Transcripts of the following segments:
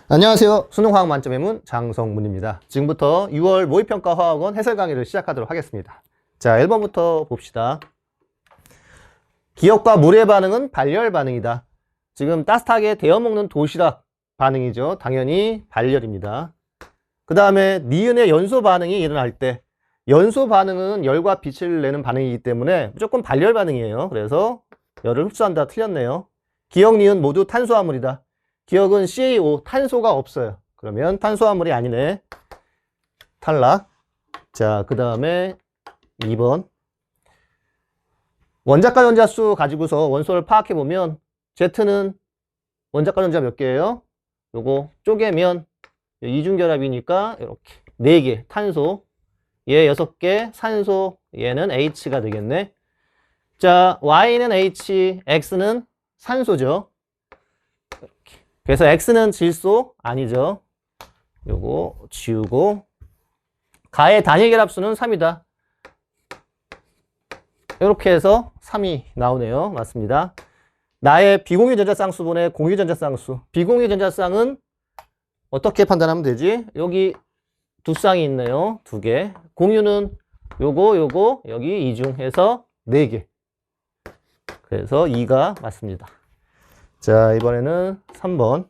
안녕하세요. 수능화학 만점의 문 장성문입니다. 지금부터 6월 모의평가 화학원 해설 강의를 시작하도록 하겠습니다. 자, 1번부터 봅시다. 기억과 물의 반응은 발열 반응이다. 지금 따뜻하게 데워 먹는 도시락 반응이죠. 당연히 발열입니다. 그 다음에 니은의 연소 반응이 일어날 때 연소 반응은 열과 빛을 내는 반응이기 때문에 무조건 발열 반응이에요. 그래서 열을 흡수한다. 틀렸네요. 기억, 니은 모두 탄수화물이다. 기억은 CaO, 탄소가 없어요. 그러면 탄수화물이 아니네. 탈락. 자, 그 다음에 2번. 원자과 전자수 가지고서 원소를 파악해보면 Z는 원자과 전자 몇 개예요? 요거 쪼개면 이중결합이니까 이렇게 4개 탄소, 얘 6개 산소, 얘는 H가 되겠네. 자, Y는 H, X는 산소죠. 그래서 X는 질소 아니죠. 요거 지우고 가의 단일 결합수는 3이다. 이렇게 해서 3이 나오네요. 맞습니다. 나의 비공유 전자쌍수분의 공유 전자쌍수. 비공유 전자쌍은 어떻게 판단하면 되지? 여기 두 쌍이 있네요. 2개. 공유는 요거 여기 이중해서 4개. 그래서 2가 맞습니다. 자, 이번에는 3번.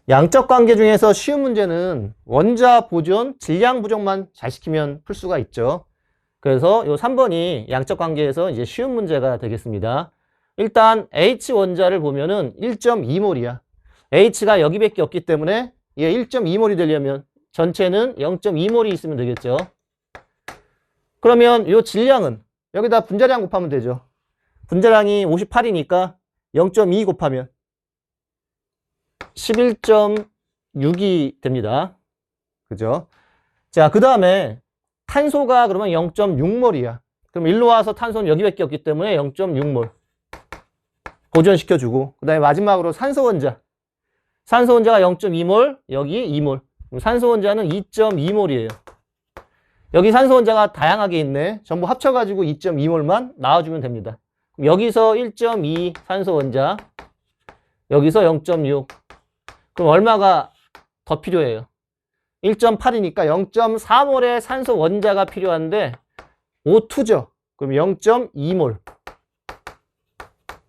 양적 관계 중에서 쉬운 문제는 원자 보존, 질량 부족만 잘 시키면 풀 수가 있죠. 그래서 요 3번이 양적 관계에서 이제 쉬운 문제가 되겠습니다. 일단 H 원자를 보면은 1.2몰이야. H가 여기밖에 없기 때문에 얘 1.2몰이 되려면 전체는 0.2몰이 있으면 되겠죠. 그러면 요 질량은 여기다 분자량 곱하면 되죠. 분자량이 58이니까 0.2 곱하면 11.6이 됩니다. 그죠? 자, 그 다음에 탄소가 그러면 0.6몰이야. 그럼 일로 와서 탄소는 여기밖에 없기 때문에 0.6몰 보존시켜주고, 그 다음에 마지막으로 산소 원자. 산소 원자가 0.2몰, 여기 2몰. 그럼 산소 원자는 2.2몰이에요. 여기 산소 원자가 다양하게 있네. 전부 합쳐가지고 2.2몰만 나와주면 됩니다. 여기서 1.2 산소 원자, 여기서 0.6. 그럼 얼마가 더 필요해요? 1.8이니까 0.4몰의 산소 원자가 필요한데 O2죠. 그럼 0.2몰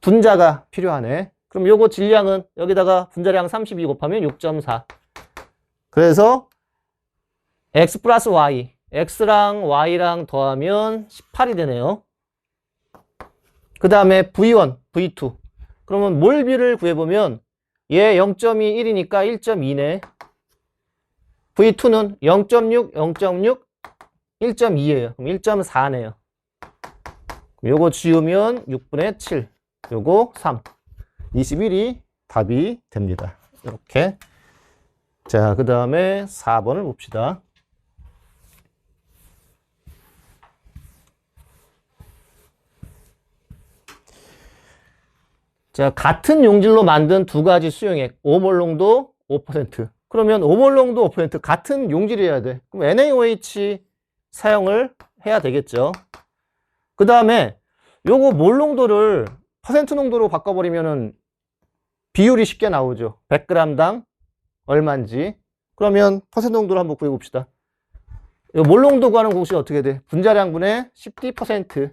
분자가 필요하네. 그럼 요거 질량은 여기다가 분자량 32 곱하면 6.4. 그래서 X 플러스 Y, X랑 Y랑 더하면 18이 되네요. 그 다음에 V1, V2. 그러면 몰비를 구해보면 얘 0.2, 1이니까 1.2네. V2는 0.6, 0.6, 1.2예요. 그럼 1.4네요. 요거 지우면 6분의 7. 요거 3. 21이 답이 됩니다. 이렇게. 자, 그 다음에 4번을 봅시다. 자, 같은 용질로 만든 두 가지 수용액, 5몰 농도 5%. 그러면 5몰 농도 5% 같은 용질이어야 돼. 그럼 NaOH 사용을 해야 되겠죠. 그 다음에 요거 몰 농도를 퍼센트 농도로 바꿔버리면은 비율이 쉽게 나오죠. 100g당 얼마인지. 그러면 퍼센트 농도를 한번 구해봅시다. 요 몰 농도 구하는 공式어떻게 돼? 분자량분의 10D%.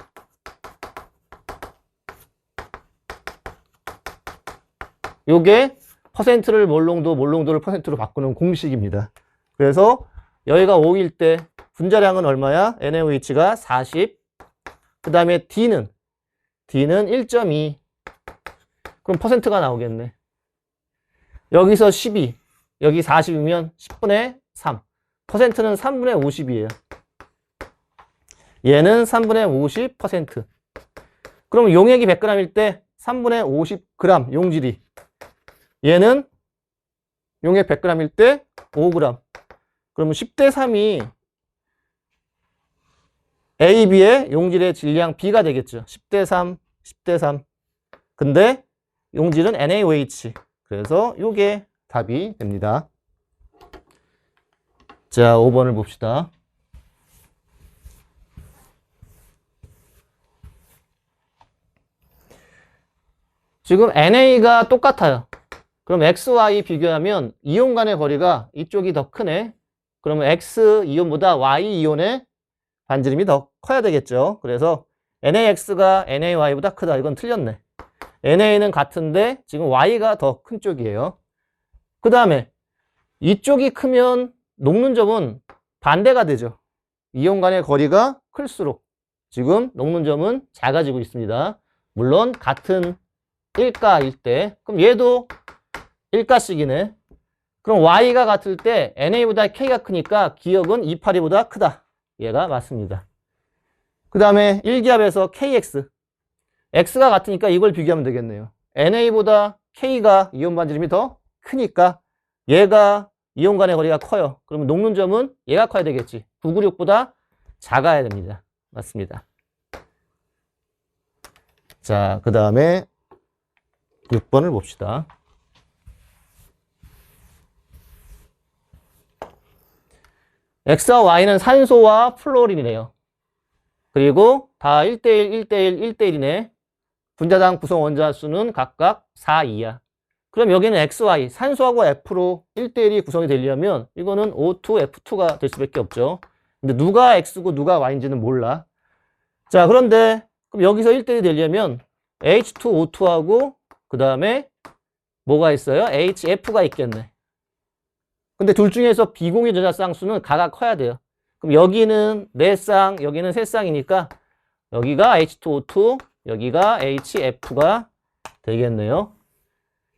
요게 퍼센트를 몰농도를 퍼센트로 바꾸는 공식입니다. 그래서 여기가 5일 때 분자량은 얼마야? NaOH가 40. 그 다음에 D는 1.2. 그럼 퍼센트가 나오겠네. 여기서 12. 여기 40이면 10분의 3. 퍼센트는 3분의 50이에요. 얘는 3분의 50%. 그럼 용액이 100g일 때 3분의 50g 용질이. 얘는 용액 100g일 때 5g. 그러면 10대 3이 A, B의 용질의 질량 B가 되겠죠. 10대 3, 10대 3. 근데 용질은 NaOH. 그래서 요게 답이 됩니다. 자, 5번을 봅시다. 지금 NA가 똑같아요. 그럼 XY 비교하면 이온 간의 거리가 이쪽이 더 크네. 그러면 X 이온보다 Y 이온의 반지름이 더 커야 되겠죠. 그래서 NaX가 NaY보다 크다. 이건 틀렸네. NA는 같은데 지금 Y가 더 큰 쪽이에요. 그 다음에 이쪽이 크면 녹는 점은 반대가 되죠. 이온 간의 거리가 클수록 지금 녹는 점은 작아지고 있습니다. 물론 같은 1가일 때. 그럼 얘도 1가씩이네. 그럼 Y가 같을 때 NA보다 K가 크니까 기억은 282보다 크다. 얘가 맞습니다. 그 다음에 1기압에서 KX. X가 같으니까 이걸 비교하면 되겠네요. NA보다 K가 이온 반지름이 더 크니까 얘가 이온 간의 거리가 커요. 그러면 녹는 점은 얘가 커야 되겠지. 996보다 작아야 됩니다. 맞습니다. 자, 그 다음에 6번을 봅시다. X와 Y는 산소와 플로린이네요. 그리고 다 1대1, 1대1, 1대1이네. 분자당 구성 원자 수는 각각 4, 2야. 그럼 여기는 XY, 산소하고 F로 1대1이 구성이 되려면 이거는 O2, F2가 될 수밖에 없죠. 근데 누가 X고 누가 Y인지는 몰라. 자, 그런데 그럼 여기서 1대1이 되려면 H2O2하고 그 다음에 뭐가 있어요? HF가 있겠네. 근데 둘 중에서 비공유 전자 쌍수는 각각 커야 돼요. 그럼 여기는 4쌍, 여기는 3쌍이니까 여기가 H2O2, 여기가 HF가 되겠네요.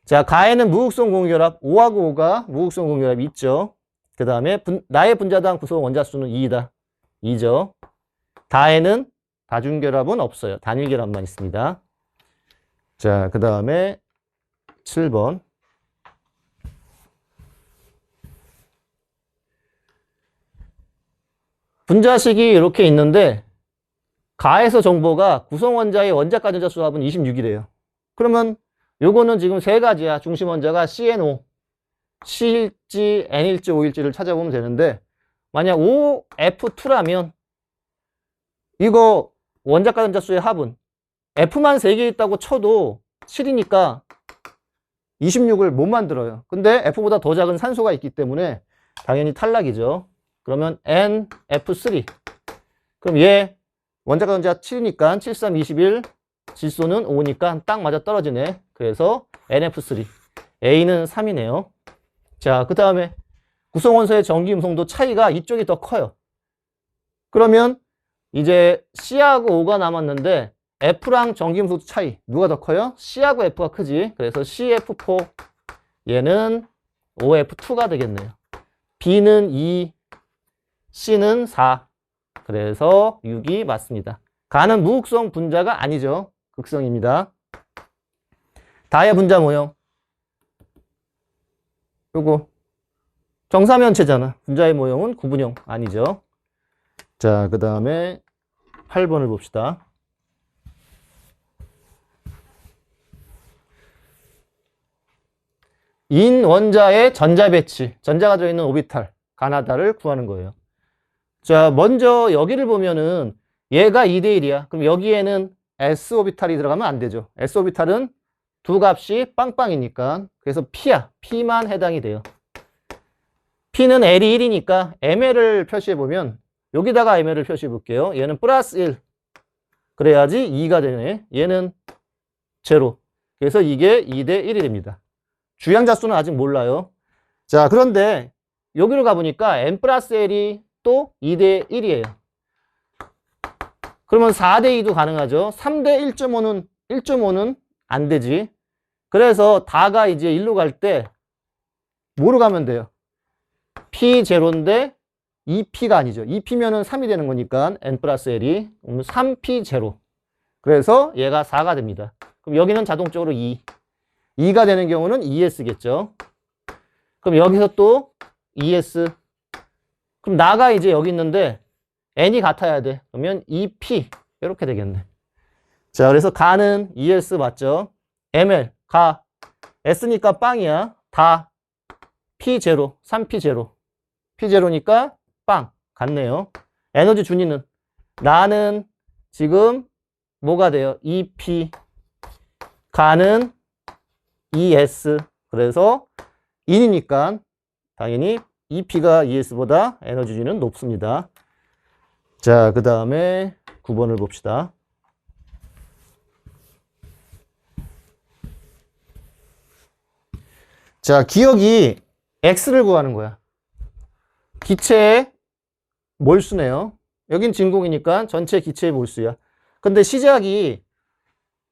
자, 가에는 무극성 공유결합 5하고 5가 무극성 공유결합이 있죠. 그 다음에 나의 분자당 구성 원자수는 2이다. 2죠. 다에는 다중결합은 없어요. 단일결합만 있습니다. 자, 그 다음에 7번. 분자식이 이렇게 있는데 가에서 정보가 구성원자의 원자가 전자 수합은 26이래요. 그러면 요거는 지금 세 가지야. 중심 원자가 CNO, C일지, N일지, O일지를 찾아보면 되는데 만약 OF2라면 이거 원자가 전자 수의 합은 F만 3개 있다고 쳐도 7이니까 26을 못 만들어요. 근데 F보다 더 작은 산소가 있기 때문에 당연히 탈락이죠. 그러면 NF3. 그럼 얘 원자가 전자 7이니까 7, 3, 21. 질소는 5니까 딱 맞아 떨어지네. 그래서 NF3. A는 3이네요. 자, 그 다음에 구성원소의 전기 음성도 차이가 이쪽이 더 커요. 그러면 이제 C하고 O가 남았는데 F랑 전기 음성도 차이 누가 더 커요? C하고 F가 크지. 그래서 CF4 얘는 OF2가 되겠네요. B는 2, C는 4. 그래서 6이 맞습니다. 가는 무극성 분자가 아니죠. 극성입니다. 다의 분자 모형. 요거 정사면체잖아. 분자의 모형은 구분형 아니죠. 자, 그 다음에 8번을 봅시다. 인 원자의 전자 배치, 전자가 들어있는 오비탈, 가나다를 구하는 거예요. 자, 먼저 여기를 보면은 얘가 2대1이야. 그럼 여기에는 S 오비탈이 들어가면 안 되죠. S 오비탈은 두 값이 빵빵이니까. 그래서 P야. P만 해당이 돼요. P는 L이 1이니까 ML을 표시해보면 여기다가 ML을 표시해볼게요. 얘는 플러스 1. 그래야지 2가 되네. 얘는 제로. 그래서 이게 2대1이 됩니다. 주양자수는 아직 몰라요. 자, 그런데 여기로 가보니까 N 플러스 L이 또 2대1이에요. 그러면 4대2도 가능하죠. 3대 1.5는 안 되지. 그래서 다가 이제 1로 갈 때 뭐로 가면 돼요? P0인데 2P가 아니죠. 2P면은 3이 되는 거니까 N 플러스 L이 3P0. 그래서 얘가 4가 됩니다. 그럼 여기는 자동적으로 2. 2가 되는 경우는 ES겠죠. 그럼 여기서 또 ES. 그럼 나가 이제 여기 있는데 N이 같아야 돼. 그러면 2P 이렇게 되겠네. 자, 그래서 가는 ES 맞죠? ML 가 S니까 빵이야. 다 P0 3P0 P0니까 빵 같네요. 에너지 준위는 나는 지금 뭐가 돼요? 2P 가는 ES. 그래서 인이니까 당연히 EP가 ES보다 에너지는 높습니다. 자, 그 다음에 9번을 봅시다. 자, 기억이 X를 구하는 거야. 기체의 몰수네요. 여긴 진공이니까 전체 기체의 몰수야. 근데 시작이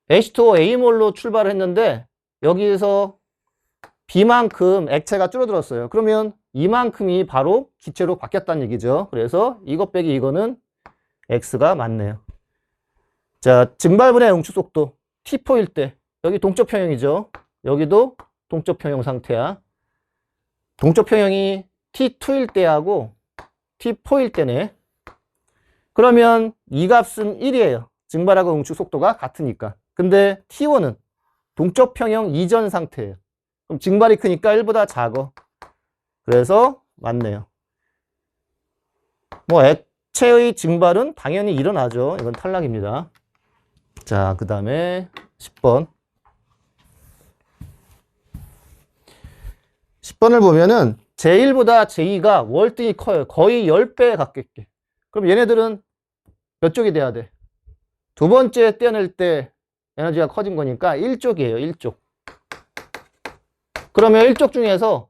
H2O A몰로 출발을 했는데 여기에서 B만큼 액체가 줄어들었어요. 그러면 이만큼이 바로 기체로 바뀌었다는 얘기죠. 그래서 이것 빼기 이거는 X가 맞네요. 자, 증발분해 응축 속도 T4일 때 여기 동적 평형이죠. 여기도 동적 평형 상태야. 동적 평형이 T2일 때하고 T4일 때네. 그러면 이 값은 1이에요. 증발하고 응축 속도가 같으니까. 근데 T1은 동적 평형 이전 상태예요. 그럼 증발이 크니까 1보다 작아. 그래서 맞네요. 뭐 액체의 증발은 당연히 일어나죠. 이건 탈락입니다. 자, 그 다음에 10번. 10번을 보면은 제1보다 제2가 월등히 커요. 거의 10배 가깝게. 그럼 얘네들은 몇 쪽이 돼야 돼? 두 번째 떼어낼 때 에너지가 커진 거니까 1쪽이에요. 1쪽. 그러면 1쪽 중에서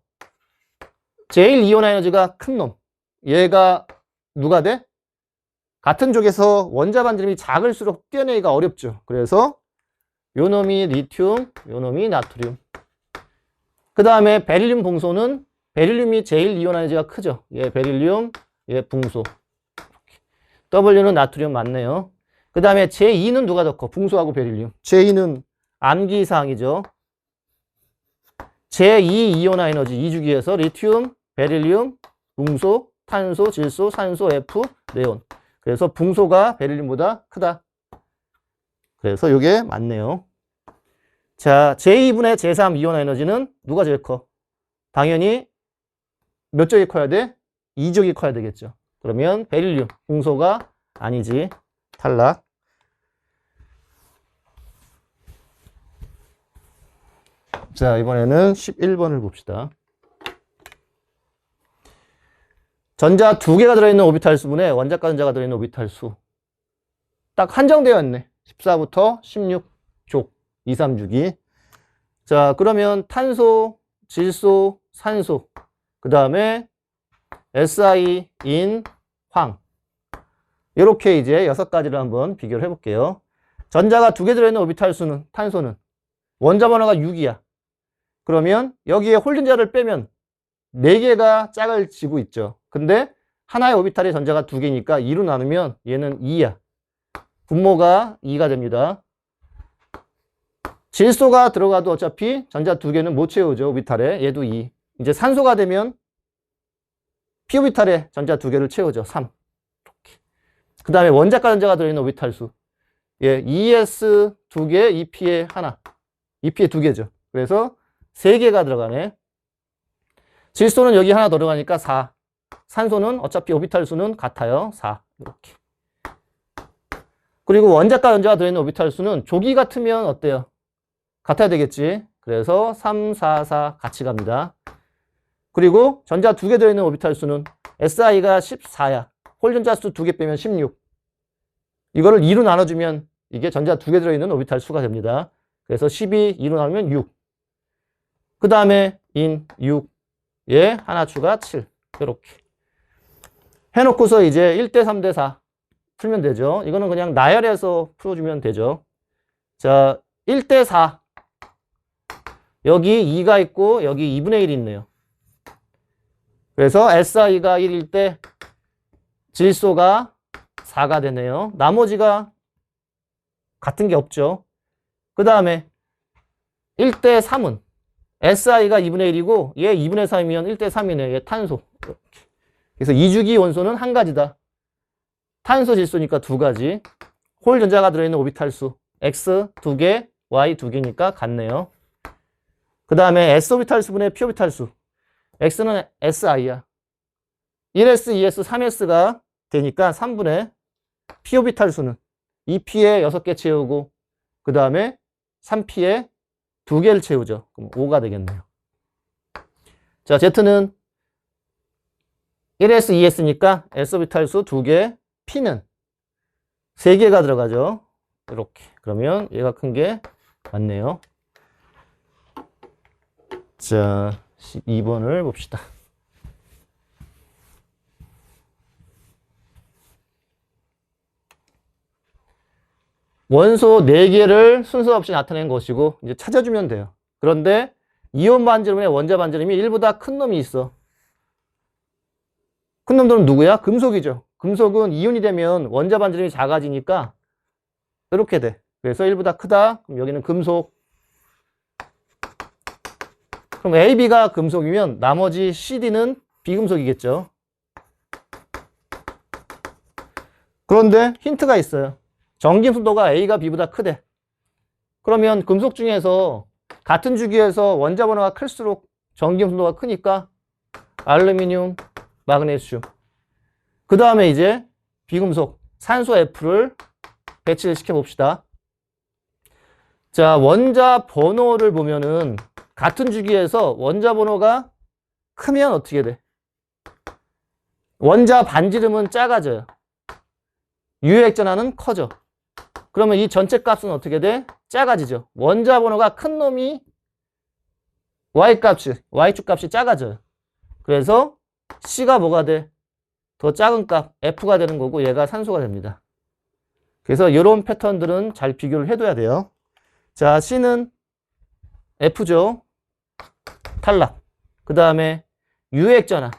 제일 이온 에너지가 큰 놈. 얘가 누가 돼? 같은 쪽에서 원자 반지름이 작을수록 떼어내기가 어렵죠. 그래서 요 놈이 리튬, 요 놈이 나트륨. 그 다음에 베릴륨 붕소는 베릴륨이 제일 이온 에너지가 크죠. 얘 베릴륨, 얘 붕소. W는 나트륨 맞네요. 그 다음에 제2는 누가 더 커? 붕소하고 베릴륨. 제2는 암기사항이죠. 제2 이온화 에너지 2주기에서 리튬, 베릴륨, 붕소, 탄소, 질소, 산소, F, 네온. 그래서 붕소가 베릴륨보다 크다. 그래서 이게 맞네요. 자, 제2분의 제3 이온화 에너지는 누가 제일 커? 당연히 몇 쪽이 커야 돼? 2쪽이 커야 되겠죠. 그러면 베릴륨, 붕소가 아니지. 탈락. 자, 이번에는 11번을 봅시다. 전자 두 개가 들어있는 오비탈 수분에 원자과 전자가 들어있는 오비탈 수. 딱 한정되어 있네. 14부터 16족, 2, 3주기. 자, 그러면 탄소, 질소, 산소. 그 다음에 Si, 인, 황. 이렇게 이제 6가지를 한번 비교를 해볼게요. 전자가 두 개 들어있는 오비탈 수는, 탄소는 원자 번호가 6이야. 그러면 여기에 홀든자를 빼면 4개가 짝을 지고 있죠. 근데 하나의 오비탈에 전자가 2개니까 2로 나누면 얘는 2야. 분모가 2가 됩니다. 질소가 들어가도 어차피 전자 2개는 못 채우죠. 오비탈에. 얘도 2. 이제 산소가 되면 P오비탈에 전자 2개를 채우죠. 3. 이렇게. 그 다음에 원자과 전자가 들어있는 오비탈 수. 예, ES 2개, EP에 하나. EP에 2개죠. 그래서 3개가 들어가네. 질소는 여기 하나 들어가니까 4. 산소는 어차피 오비탈 수는 같아요. 4. 이렇게. 그리고 원자과 전자가 들어있는 오비탈 수는 조기 같으면 어때요? 같아야 되겠지. 그래서 3, 4, 4 같이 갑니다. 그리고 전자 2개 들어있는 오비탈 수는 SI가 14야. 홀전자 수 2개 빼면 16. 이거를 2로 나눠주면 이게 전자 2개 들어있는 오비탈 수가 됩니다. 그래서 12, 2로 나누면 6. 그 다음에 인 6. 예, 하나 추가 7. 이렇게. 해놓고서 이제 1대 3대 4 풀면 되죠. 이거는 그냥 나열해서 풀어주면 되죠. 자, 1대 4. 여기 2가 있고 여기 2분의 1이 있네요. 그래서 SI가 1일 때 질소가 4가 되네요. 나머지가 같은 게 없죠. 그 다음에 1대 3은 SI가 2분의 1이고 얘 2분의 3이면 1대 3이네. 얘 탄소. 이렇게. 그래서 2주기 원소는 한 가지다. 탄소 질소니까 2가지. 홀 전자가 들어있는 오비탈 수 X 2개, Y 2개니까 같네요. 그 다음에 S 오비탈 수분의 P 오비탈 수. X는 SI야. 1S, 2S, 3S가 되니까 3분의 P 오비탈 수는 2P에 6개 채우고 그 다음에 3P에 두 개를 채우죠. 그럼 5가 되겠네요. 자, Z는 1S, 2S니까 S오비탈수 2개, P는 3개가 들어가죠. 이렇게. 그러면 얘가 큰 게 맞네요. 자, 12번을 봅시다. 원소 4개를 순서 없이 나타낸 것이고 이제 찾아주면 돼요. 그런데 이온 반지름의 원자 반지름이 1보다 큰 놈이 있어. 큰 놈들은 누구야? 금속이죠. 금속은 이온이 되면 원자 반지름이 작아지니까 이렇게 돼. 그래서 1보다 크다. 그럼 여기는 금속. 그럼 AB가 금속이면 나머지 CD는 비금속이겠죠. 그런데 힌트가 있어요. 전기음수도가 A가 B보다 크대. 그러면 금속 중에서 같은 주기에서 원자 번호가 클수록 전기음수도가 크니까 알루미늄, 마그네슘. 그 다음에 이제 비금속 산소 F를 배치를 시켜봅시다. 자, 원자 번호를 보면은 같은 주기에서 원자 번호가 크면 어떻게 돼? 원자 반지름은 작아져요. 유효액 전하는 커져. 그러면 이 전체 값은 어떻게 돼? 작아지죠. 원자 번호가 큰 놈이 Y축 값이 작아져요. 그래서 C가 뭐가 돼? 더 작은 값 F가 되는 거고 얘가 산소가 됩니다. 그래서 이런 패턴들은 잘 비교를 해둬야 돼요. 자, C는 F죠. 탈락. 그 다음에 유효액전하.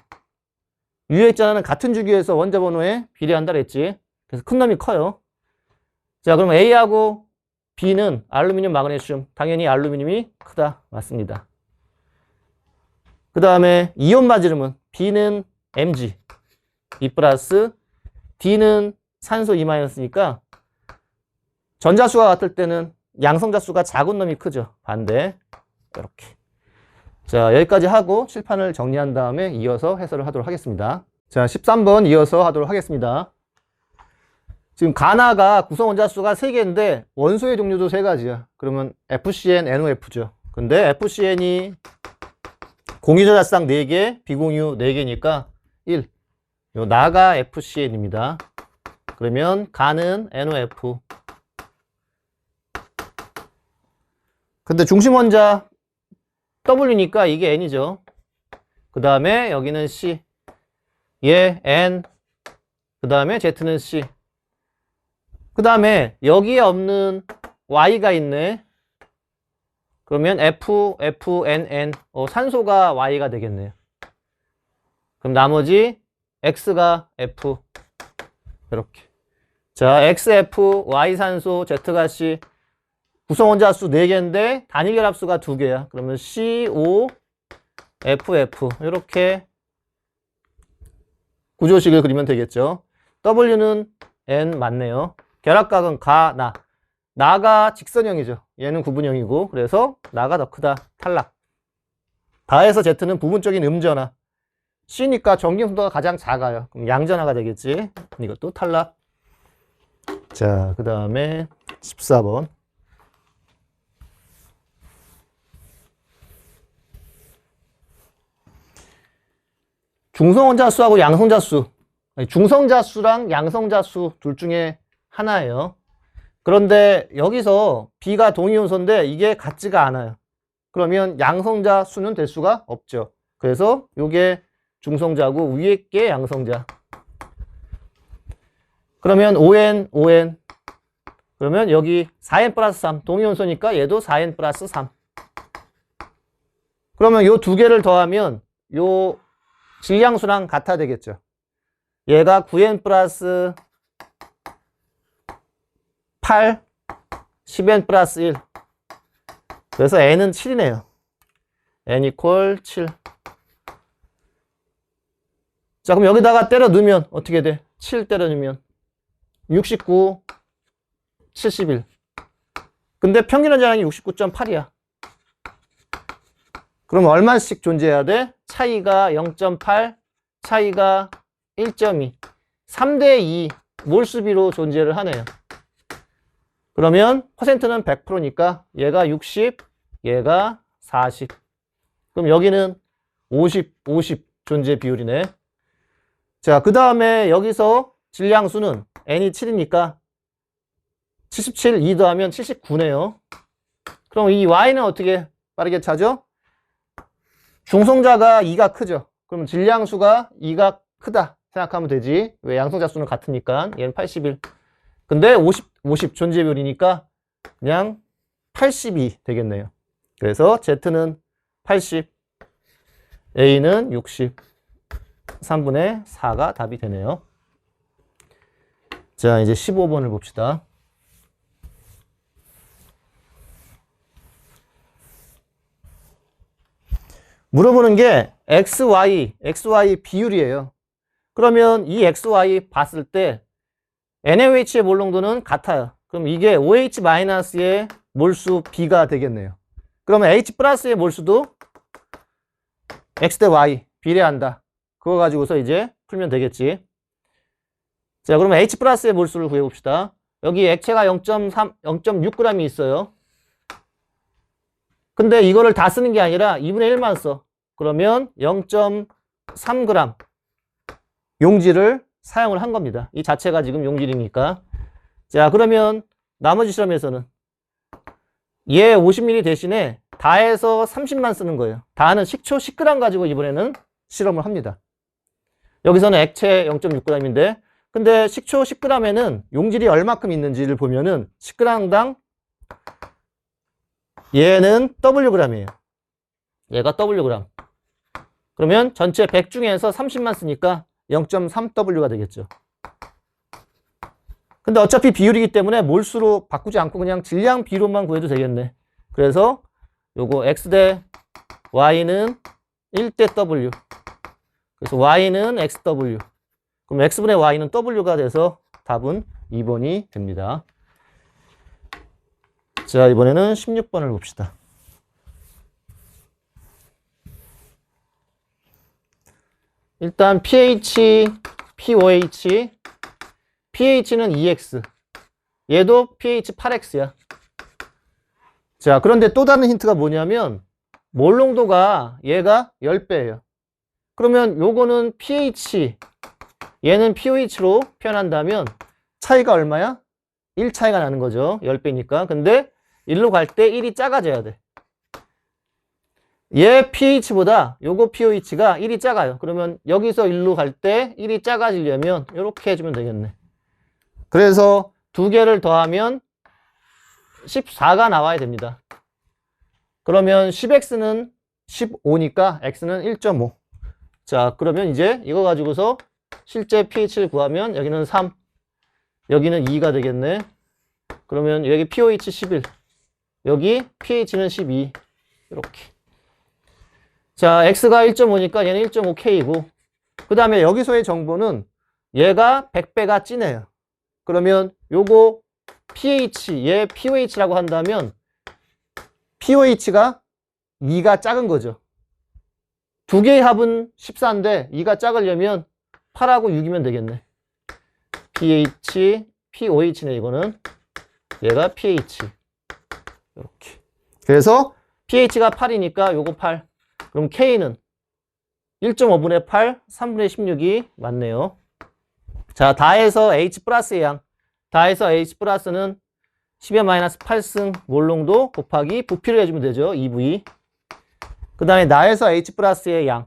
유효액전하는 같은 주기에서 원자 번호에 비례한다 그랬지. 그래서 큰 놈이 커요. 자, 그럼 A하고 B는 알루미늄, 마그네슘. 당연히 알루미늄이 크다. 맞습니다. 그 다음에 이온 반지름은 B는 Mg, E 플러스, D는 산소 E-니까 전자수가 같을 때는 양성자수가 작은 놈이 크죠. 반대. 이렇게. 자, 여기까지 하고 칠판을 정리한 다음에 이어서 해설을 하도록 하겠습니다. 자, 13번 이어서 하도록 하겠습니다. 지금 가나가 구성 원자수가 3개인데 원소의 종류도 3가지야. 그러면 FCN, NOF죠. 근데 FCN이 공유전자쌍 4개, 비공유 4개니까 1. 요 나가 FCN입니다. 그러면 가는 NOF. 근데 중심 원자 W니까 이게 N이죠. 그 다음에 여기는 C. 얘 N. 그 다음에 Z는 C. 그 다음에 여기에 없는 Y가 있네. 그러면 F, F, N, N. 산소가 Y가 되겠네요. 그럼 나머지 X가 F. 이렇게. 자, XF, Y 산소, Z가 C. 구성 원자수 4개인데 단일 결합수가 2개야. 그러면 CO, FF. 이렇게 구조식을 그리면 되겠죠. W는 N 맞네요. 결합각은 가, 나. 나가 직선형이죠. 얘는 구분형이고. 그래서 나가 더 크다. 탈락. 다해서 Z는 부분적인 음전하. C니까 전기음수도가 가장 작아요. 그럼 양전하가 되겠지. 이것도 탈락. 자, 그 다음에 14번. 중성원자수하고 양성자수. 중성자수랑 양성자수 둘 중에 하나예요. 그런데 여기서 B가 동위원소인데 이게 같지가 않아요. 그러면 양성자수는 될 수가 없죠. 그래서 이게 중성자고 위에 게 양성자. 그러면 ON, ON. 그러면 여기 4N 플러스 3. 동위원소니까 얘도 4N 플러스 3. 그러면 요 두 개를 더하면 요 질량수랑 같아 되겠죠. 얘가 9N 플러스 8, 10N 플러스 1. 그래서 N은 7이네요. N 이퀄 7. 자, 그럼 여기다가 때려 넣으면 어떻게 돼? 7 때려 넣으면 69, 71. 근데 평균 원자량이 69.8이야. 그럼 얼마씩 존재해야 돼? 차이가 0.8, 차이가 1.2. 3대 2 몰수비로 존재를 하네요. 그러면 퍼센트는 100%니까 얘가 60, 얘가 40. 그럼 여기는 50, 50 존재 비율이네. 자, 그 다음에 여기서 질량수는 n이 7이니까 77, 2 더하면 79네요. 그럼 이 y는 어떻게 빠르게 찾죠? 중성자가 2가 크죠. 그럼 질량수가 2가 크다 생각하면 되지. 왜? 양성자 수는 같으니까. 얘는 81. 근데 50 존재 비율이니까 그냥 82 되겠네요. 그래서 Z는 80, A는 60, 3분의 4가 답이 되네요. 자, 이제 15번을 봅시다. 물어보는 게 XY 비율이에요. 그러면 이 XY 봤을 때 NaOH의 몰농도는 같아요. 그럼 이게 OH-의 몰수 B가 되겠네요. 그러면 H+의 몰수도 X 대 Y 비례한다. 그거 가지고서 이제 풀면 되겠지. 자, 그러면 H+의 몰수를 구해봅시다. 여기 액체가 0.3, 0.6g이 있어요. 근데 이거를 다 쓰는 게 아니라 2분의 1만 써. 그러면 0.3g 용질을 사용을 한 겁니다. 이 자체가 지금 용질이니까. 자, 그러면 나머지 실험에서는 얘 50ml 대신에 다해서 30만 쓰는 거예요. 다는 식초 10g 가지고 이번에는 실험을 합니다. 여기서는 액체 0.6g인데 근데 식초 10g에는 용질이 얼마큼 있는지를 보면은 10g당 얘는 Wg이에요. 얘가 Wg. 그러면 전체 100 중에서 30만 쓰니까 0.3W가 되겠죠. 근데 어차피 비율이기 때문에 몰수로 바꾸지 않고 그냥 질량 비로만 구해도 되겠네. 그래서 요거 X 대 Y는 1대 W. 그래서 Y는 XW. 그럼 X분의 Y는 W가 돼서 답은 2번이 됩니다. 자, 이번에는 16번을 봅시다. 일단 pH, pOH, pH는 2X. 얘도 pH 8X야. 자, 그런데 또 다른 힌트가 뭐냐면 몰농도가 얘가 10배예요. 그러면 요거는 pH, 얘는 pOH로 표현한다면 차이가 얼마야? 1 차이가 나는 거죠. 10배니까. 근데 1로 갈 때 1이 작아져야 돼. 얘 pH보다 요거 pOH가 1이 작아요. 그러면 여기서 1로 갈 때 1이 작아지려면 이렇게 해주면 되겠네. 그래서 두 개를 더하면 14가 나와야 됩니다. 그러면 10x는 15니까 x는 1.5. 자, 그러면 이제 이거 가지고서 실제 pH를 구하면 여기는 3, 여기는 2가 되겠네. 그러면 여기 pOH 11, 여기 pH는 12. 이렇게. 자, x가 1.5니까 얘는 1.5K이고 그 다음에 여기서의 정보는 얘가 100배가 진해요. 그러면 요거 pH, 얘 pOH라고 한다면 pOH가 2가 작은 거죠. 두 개의 합은 14인데 2가 작으려면 8하고 6이면 되겠네. pH, pOH네 이거는. 얘가 pH. 이렇게. 그래서 pH가 8이니까 요거 8. 그럼 K는 1.5분의 8, 3분의 16이 맞네요. 자, 다해서 H 플러스의 양. 다해서 H 플러스는 10의 마이너스 8승 몰농도 곱하기 부피를 해주면 되죠. 2V. 그 다음에 나에서 H 플러스의 양.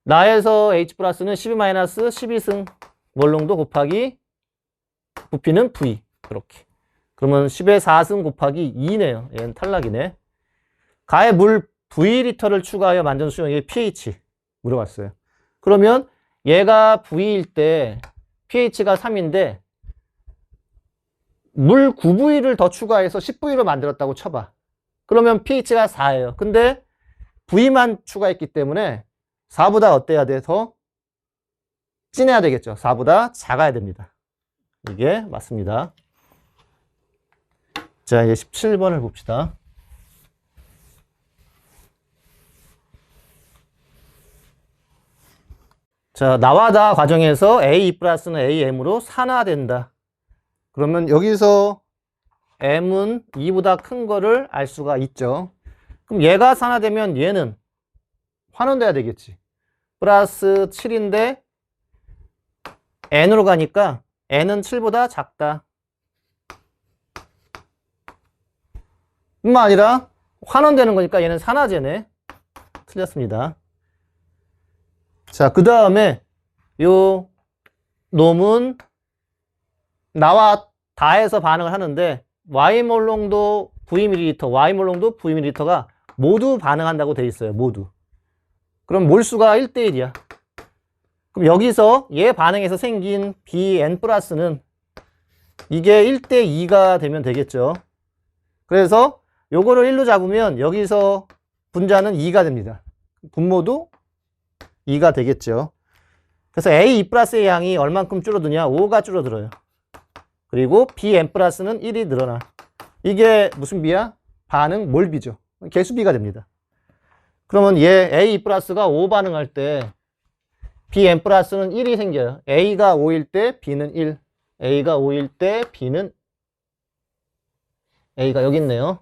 나에서 H 플러스는 10의 마이너스 12승 몰농도 곱하기 부피는 V. 그렇게. 그러면 10의 4승 곱하기 2네요. 얘는 탈락이네. 가에 물 V리터를 추가하여 만든 수용, 이게 pH 물어봤어요. 그러면 얘가 V일 때 pH가 3인데 물 9V를 더 추가해서 10V로 만들었다고 쳐봐. 그러면 pH가 4예요. 근데 V만 추가했기 때문에 4보다 어때야 돼? 더 진해야 되겠죠. 4보다 작아야 됩니다. 이게 맞습니다. 자, 이제 17번을 봅시다. 자, 나와다 과정에서 A 플러스는 AM으로 산화된다. 그러면 여기서 M은 2보다 큰 거를 알 수가 있죠. 그럼 얘가 산화되면 얘는 환원돼야 되겠지. 플러스 7인데 n으로 가니까 n은 7보다 작다. 뿐만 아니라 환원되는 거니까 얘는 산화제네. 틀렸습니다. 자, 그 다음에 요 놈은 나와 다해서 반응을 하는데 Y몰롱도 Vml, Y몰롱도 Vml가 모두 반응한다고 돼 있어요. 모두. 그럼 몰수가 1대1이야. 그럼 여기서 얘 반응에서 생긴 Bn 플러스는 이게 1대2가 되면 되겠죠. 그래서 요거를 1로 잡으면 여기서 분자는 2가 됩니다. 분모도 2가 되겠죠. 그래서 A2 플러스의 양이 얼만큼 줄어드냐? 5가 줄어들어요. 그리고 Bn 플러스는 1이 늘어나. 이게 무슨 비야? 반응 몰비죠. 개수비가 됩니다. 그러면 얘 A2 플러스가 5 반응할 때 Bn 플러스는 1이 생겨요. A가 5일 때 B는 1. A가 5일 때 B는 A가 여기 있네요.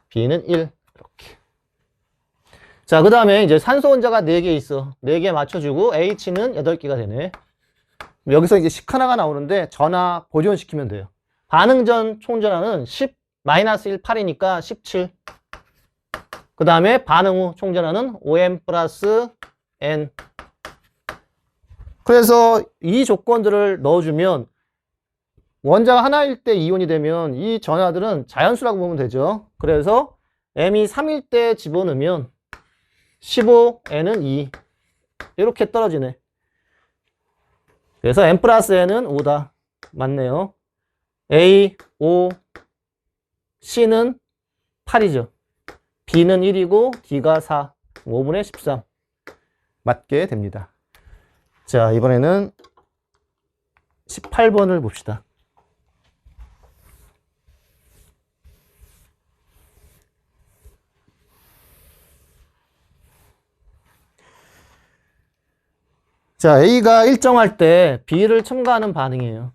B는 1. 이렇게. 자, 그 다음에 이제 산소 원자가 4개 있어. 4개 맞춰주고 H는 8개가 되네. 여기서 이제 10 하나가 나오는데 전하 보존시키면 돼요. 반응 전 총전하는 10, -1, 8이니까 17. 그 다음에 반응 후 총전하는 5m 플러스 n. 그래서 이 조건들을 넣어주면 원자가 하나일 때 이온이 되면 이 전하들은 자연수라고 보면 되죠. 그래서 m이 3일 때 집어넣으면 15, n은 2. 이렇게 떨어지네. 그래서 n 플러스 n은 5다. 맞네요. A, 5, C는 8이죠. B는 1이고 D가 4. 5분의 13. 맞게 됩니다. 자, 이번에는 18번을 봅시다. 자, A가 일정할 때 B를 첨가하는 반응이에요.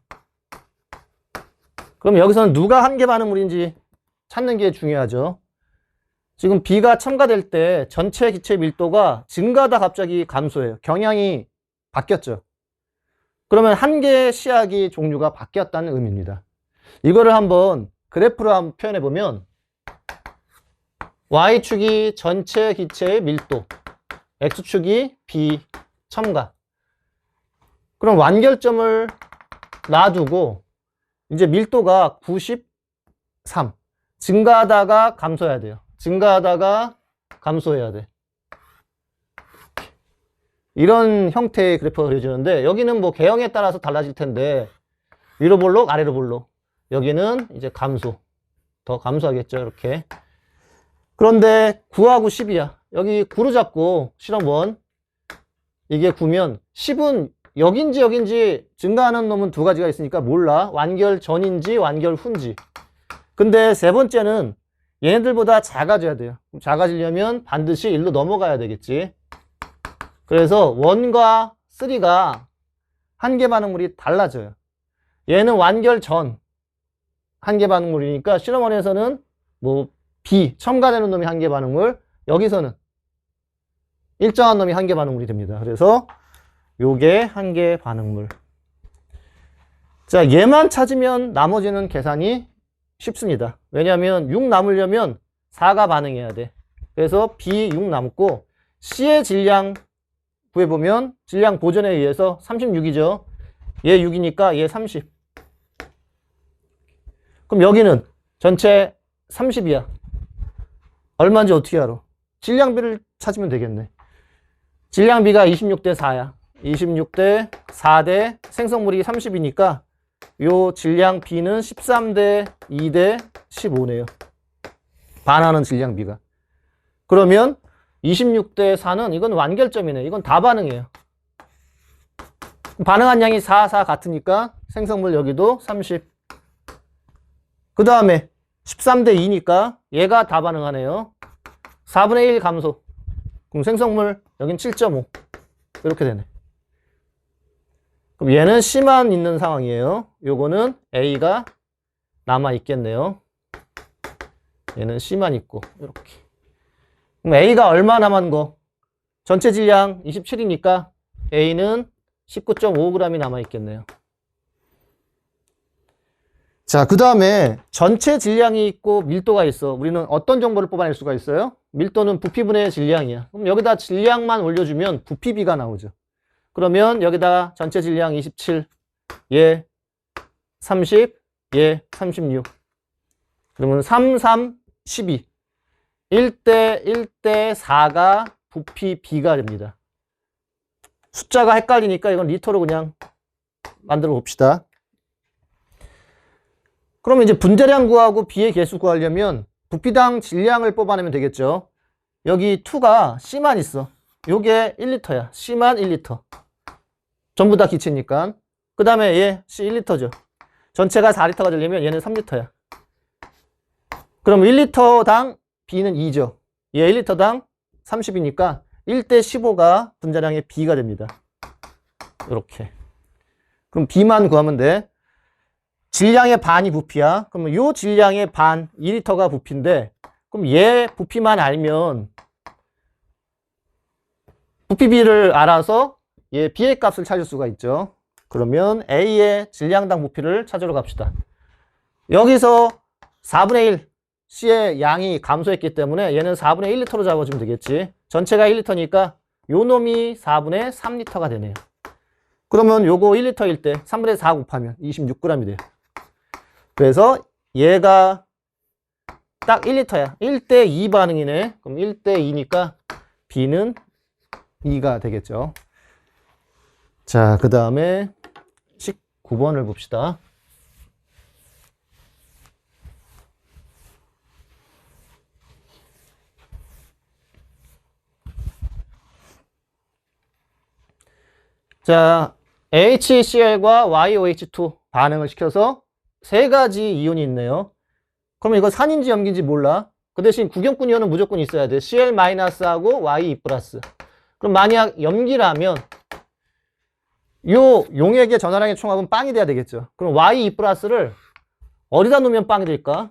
그럼 여기서는 누가 한계 반응물인지 찾는 게 중요하죠. 지금 B가 첨가될 때 전체 기체 밀도가 증가하다 갑자기 감소해요. 경향이 바뀌었죠. 그러면 한계 시약이 종류가 바뀌었다는 의미입니다. 이거를 한번 그래프로 한번 표현해 보면 Y축이 전체 기체의 밀도, X축이 B 첨가. 그럼 완결점을 놔두고 이제 밀도가 93. 증가하다가 감소해야 돼요. 증가하다가 감소해야 돼. 이런 형태의 그래프가 그려지는데 여기는 뭐 개형에 따라서 달라질 텐데 위로 볼록 아래로 볼록. 여기는 이제 감소. 더 감소하겠죠. 이렇게. 그런데 9하고 10이야. 여기 9로 잡고 실험 1. 이게 9면 10은 여긴지 증가하는 놈은 두 가지가 있으니까 몰라. 완결 전인지 완결 후인지. 근데 세 번째는 얘네들보다 작아져야 돼요. 작아지려면 반드시 1로 넘어가야 되겠지. 그래서 1과 3가 한계 반응물이 달라져요. 얘는 완결 전 한계 반응물이니까 실험원에서는 뭐 B 첨가되는 놈이 한계 반응물, 여기서는 일정한 놈이 한계 반응물이 됩니다. 그래서 요게 한계 반응물. 자, 얘만 찾으면 나머지는 계산이 쉽습니다. 왜냐하면 6 남으려면 4가 반응해야 돼. 그래서 B 6 남고 C의 질량 구해보면 질량 보존에 의해서 36이죠. 얘 6이니까 얘 30. 그럼 여기는 전체 30이야. 얼마인지 어떻게 알아? 질량비를 찾으면 되겠네. 질량비가 26대 4야. 26대 4대 생성물이 30이니까 요 질량 B는 13대 2대 15네요. 반하는 질량비가. 그러면 26대 4는 이건 완결점이네. 이건 다 반응이에요. 반응한 양이 4, 4 같으니까 생성물 여기도 30. 그 다음에 13대 2니까 얘가 다 반응하네요. 4분의 1 감소. 그럼 생성물 여긴 7.5. 이렇게 되네. 그럼 얘는 C만 있는 상황이에요. 요거는 A가 남아 있겠네요. 얘는 C만 있고 이렇게. 그럼 A가 얼마 남은 거? 전체 질량 27이니까 A는 19.5g이 남아있겠네요. 자, 그 다음에 전체 질량이 있고 밀도가 있어. 우리는 어떤 정보를 뽑아낼 수가 있어요? 밀도는 부피분의 질량이야. 그럼 여기다 질량만 올려주면 부피비가 나오죠. 그러면 여기다 전체 질량 27, 얘 30, 얘 36. 그러면 3, 3, 12. 1대 1대 4가 부피 B가 됩니다. 숫자가 헷갈리니까 이건 리터로 그냥 만들어 봅시다. 그러면 이제 분자량 구하고 B의 개수 구하려면 부피당 질량을 뽑아내면 되겠죠. 여기 2가 C만 있어. 요게 1리터야. C만 1리터. 전부 다 기체니까. 그 다음에 얘 C 1리터죠. 전체가 4리터가 되려면 얘는 3리터야. 그럼 1리터당 B는 2죠. 얘 1리터당 30이니까 1대 15가 분자량의 B가 됩니다. 이렇게. 그럼 B만 구하면 돼. 질량의 반이 부피야. 그러면 요 질량의 반, 2리터가 부피인데, 그럼 얘 부피만 알면 부피비를 알아서 얘 B의 값을 찾을 수가 있죠. 그러면 A의 질량당 부피를 찾으러 갑시다. 여기서 4분의 1 C의 양이 감소했기 때문에 얘는 4분의 1리터로 잡아주면 되겠지. 전체가 1리터니까 요 놈이 4분의 3리터가 되네요. 그러면 요거 1리터일 때 3분의 4 곱하면 26g이 돼요. 그래서 얘가 딱 1리터야. 1대 2 반응이네. 그럼 1대 2니까 B는 2가 되겠죠. 자, 그 다음에 19번을 봅시다. 자, HCl과 YOH2 반응을 시켜서 세 가지 이온이 있네요. 그럼 이거 산인지 염기인지 몰라. 그 대신 구경꾼 이온은 무조건 있어야 돼. Cl-하고 Y2+. 그럼 만약 염기라면 요 용액의 전화량의 총합은 빵이 돼야 되겠죠. 그럼 Y2+를 어디다 놓으면 빵이 될까?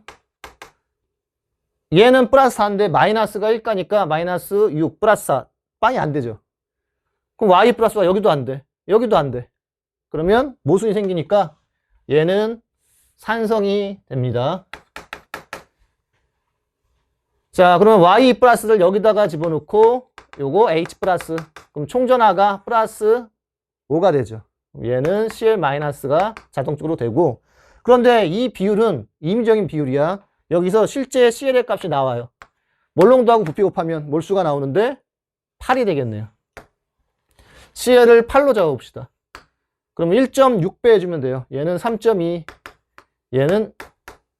얘는 플러스 4인데 마이너스가 1가니까 마이너스 6 플러스 4. 빵이 안 되죠. 그럼 Y+가 여기도 안 돼. 여기도 안 돼. 그러면 모순이 생기니까 얘는 산성이 됩니다. 자, 그러면 Y+를 여기다가 집어넣고 요거 H+. 그럼 총전하가 플러스 5가 되죠. 얘는 Cl-가 자동적으로 되고, 그런데 이 비율은 임의적인 비율이야. 여기서 실제 Cl의 값이 나와요. 몰롱도하고 부피 곱하면 몰수가 나오는데 8이 되겠네요. Cl을 8로 잡아봅시다. 그럼 1.6배 해주면 돼요. 얘는 3.2, 얘는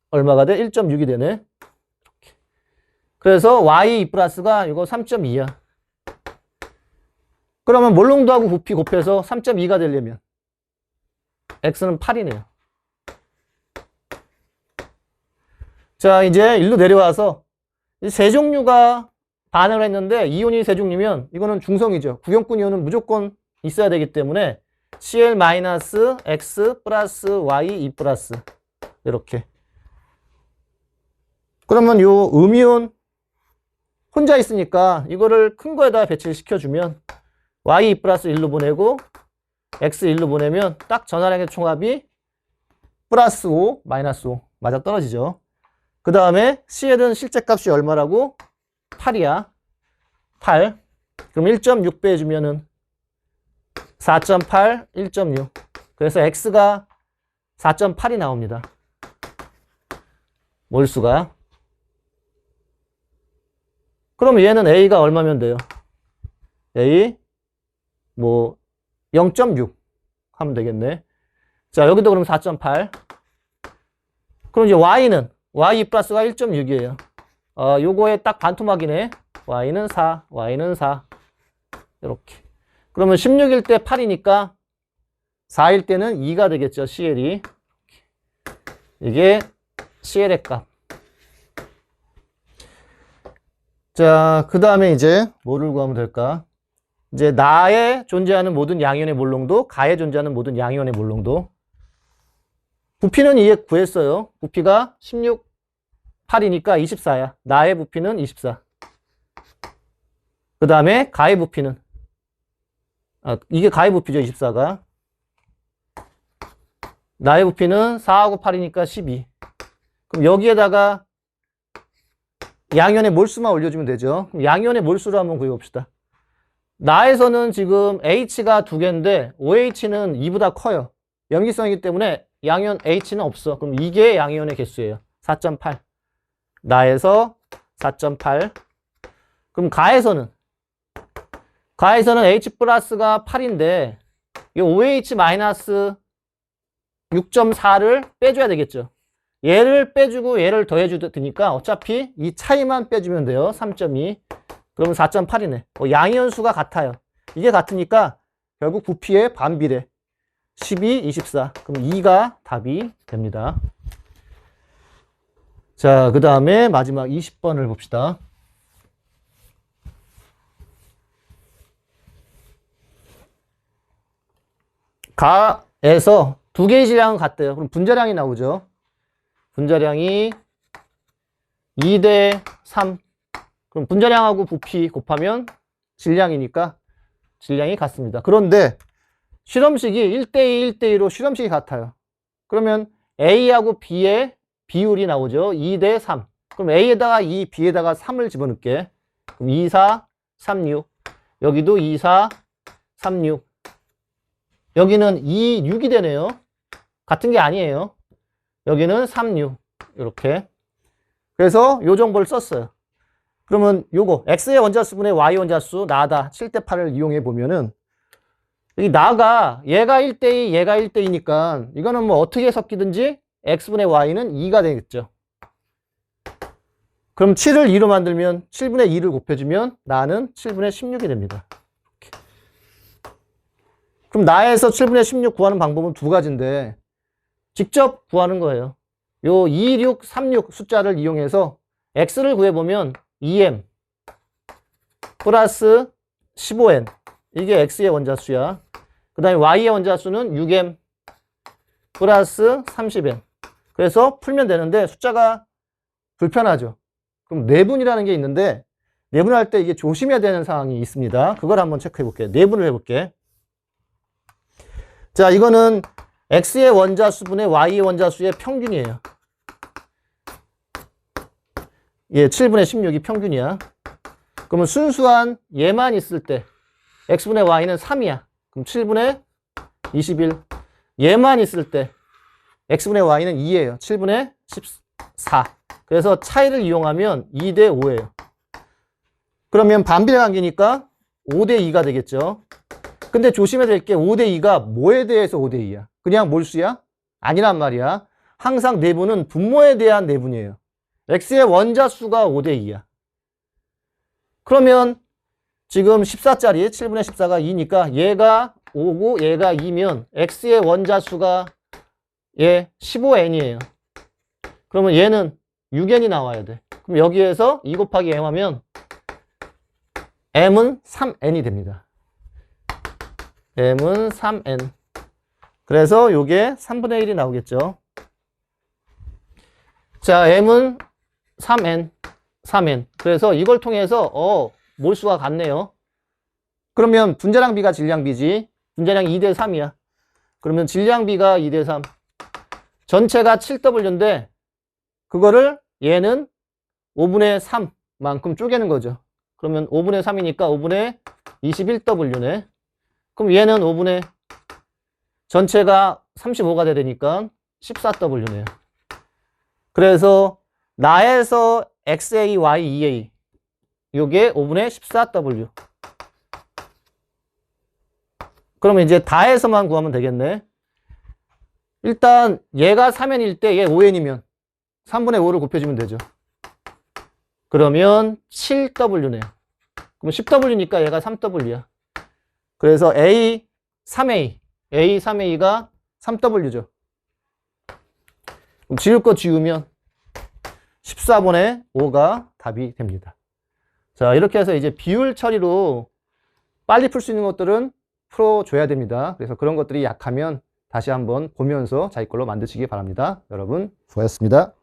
얼마가 돼? 1.6이 되네. 이렇게. 그래서 Y+가 이거 3.2야. 그러면 몰롱도하고 부피 곱해서 3.2가 되려면 X는 8이네요. 자, 이제 일로 내려와서 세 종류가 반응을 했는데 이온이 세 종류면 이거는 중성이죠. 구경꾼 이온은 무조건 있어야 되기 때문에 Cl-X 플러스 Y2+. 이렇게. 그러면 요 음이온 혼자 있으니까 이거를 큰 거에다 배치를 시켜주면 Y2+ 1로 보내고 X 1로 보내면 딱 전화량의 총합이 플러스 5, 마이너스 5 맞아 떨어지죠. 그 다음에 Cl은 실제 값이 얼마라고? 8이야. 8. 그럼 1.6배 해주면은 4.8, 1.6. 그래서 X가 4.8이 나옵니다. 몰수가. 그럼 얘는 A가 얼마면 돼요? A 뭐 0.6 하면 되겠네. 자, 여기도 그럼 4.8. 그럼 이제 Y는 Y+가 1.6이에요. 요거에 딱 반토막이네. Y는 4, Y는 4. 이렇게. 그러면 16일 때 8이니까 4일 때는 2가 되겠죠. CL이. 이게 CL의 값. 자, 그 다음에 이제 뭐를 구하면 될까? 이제 나에 존재하는 모든 양이온의 몰롱도, 가에 존재하는 모든 양이온의 몰롱도. 부피는 이해 구했어요. 부피가 16, 8이니까 24야. 나의 부피는 24. 그 다음에 가의 부피는, 이게 가의 부피죠, 24가. 나의 부피는 4하고 8이니까 12. 그럼 여기에다가 양연의 몰수만 올려주면 되죠. 그럼 양연의 몰수를 한번 구해봅시다. 나에서는 지금 H가 2개인데 OH는 2보다 커요. 염기성이기 때문에 양연 H는 없어. 그럼 이게 양연의 개수예요. 4.8. 나에서 4.8. 그럼 가에서는 H 플러스가 8인데 이 OH 마이너스 6.4를 빼줘야 되겠죠. 얘를 빼주고 얘를 더해주니까 어차피 이 차이만 빼주면 돼요. 3.2. 그러면 4.8이네. 양이온수가 같아요. 이게 같으니까 결국 부피의 반비례. 12, 24. 그럼 2가 답이 됩니다. 자, 그 다음에 마지막 20번을 봅시다. 가에서 두 개의 질량은 같대요. 그럼 분자량이 나오죠. 분자량이 2대 3. 그럼 분자량하고 부피 곱하면 질량이니까 질량이 같습니다. 그런데 실험식이 1대2, 1대2로 실험식이 같아요. 그러면 A하고 B의 비율이 나오죠. 2대 3. 그럼 A에다가 2, B에다가 3을 집어넣게. 그럼 2, 4, 3, 6. 여기도 2, 4, 3, 6. 여기는 2, 6이 되네요. 같은 게 아니에요. 여기는 3, 6. 이렇게. 그래서 요 정보를 썼어요. 그러면 요거 X의 원자수분의 Y 원자수 나다 7대 8을 이용해 보면은 여기 나가 얘가 1대2 얘가 1대2니까 이거는 뭐 어떻게 섞이든지 X분의 Y는 2가 되겠죠. 그럼 7을 2로 만들면 7분의 2를 곱해주면 나는 7분의 16이 됩니다. 이렇게. 그럼 나에서 7분의 16 구하는 방법은 두 가지인데 직접 구하는 거예요. 요 2, 6, 3, 6 숫자를 이용해서 X를 구해보면 2m 플러스 15n 이게 X의 원자수야. 그 다음에 Y의 원자수는 6m 플러스 30n. 그래서 풀면 되는데 숫자가 불편하죠. 그럼 내분이라는 게 있는데 내분할 때 이게 조심해야 되는 상황이 있습니다. 그걸 한번 체크해 볼게요. 내분을 해볼게. 자, 이거는 X의 원자수분의 Y의 원자수의 평균이에요. 예, 7분의 16이 평균이야. 그러면 순수한 얘만 있을 때 X분의 Y는 3이야. 그럼 7분의 21. 얘만 있을 때 X분의 Y는 2예요. 7분의 14. 그래서 차이를 이용하면 2대 5예요. 그러면 반비례 관계니까 5대 2가 되겠죠. 근데 조심해야 될 게 5대 2가 뭐에 대해서 5대 2야? 그냥 몰수야? 아니란 말이야. 항상 내분은 분모에 대한 내분이에요. X의 원자수가 5대 2야. 그러면 지금 14짜리 7분의 14가 2니까 얘가 5고 얘가 2면 X의 원자수가 얘 15n이에요. 그러면 얘는 6n이 나와야 돼. 그럼 여기에서 2 곱하기 m 하면 m은 3n이 됩니다. m은 3n. 그래서 요게 3분의 1이 나오겠죠. 자, m은 3n. 그래서 이걸 통해서 몰수가 같네요. 그러면 분자량비가 질량비지. 분자량이 2대 3이야. 그러면 질량비가 2대 3. 전체가 7W인데 그거를 얘는 5분의 3만큼 쪼개는 거죠. 그러면 5분의 3이니까 5분의 21W네. 그럼 얘는 5분의 전체가 35가 되니까 14W네요. 그래서 나에서 XA, Y, EA 요게 5분의 14W. 그러면 이제 다해서만 구하면 되겠네. 일단 얘가 3n일 때 얘 5n이면 3분의 5를 곱해주면 되죠. 그러면 7W네요. 그럼 10W니까 얘가 3W야. 그래서 A, 3A가 3W죠. 그럼 지울 거 지우면 14분의 5가 답이 됩니다. 자, 이렇게 해서 이제 비율 처리로 빨리 풀 수 있는 것들은 풀어줘야 됩니다. 그래서 그런 것들이 약하면 다시 한번 보면서 자기 걸로 만드시기 바랍니다. 여러분, 수고하셨습니다.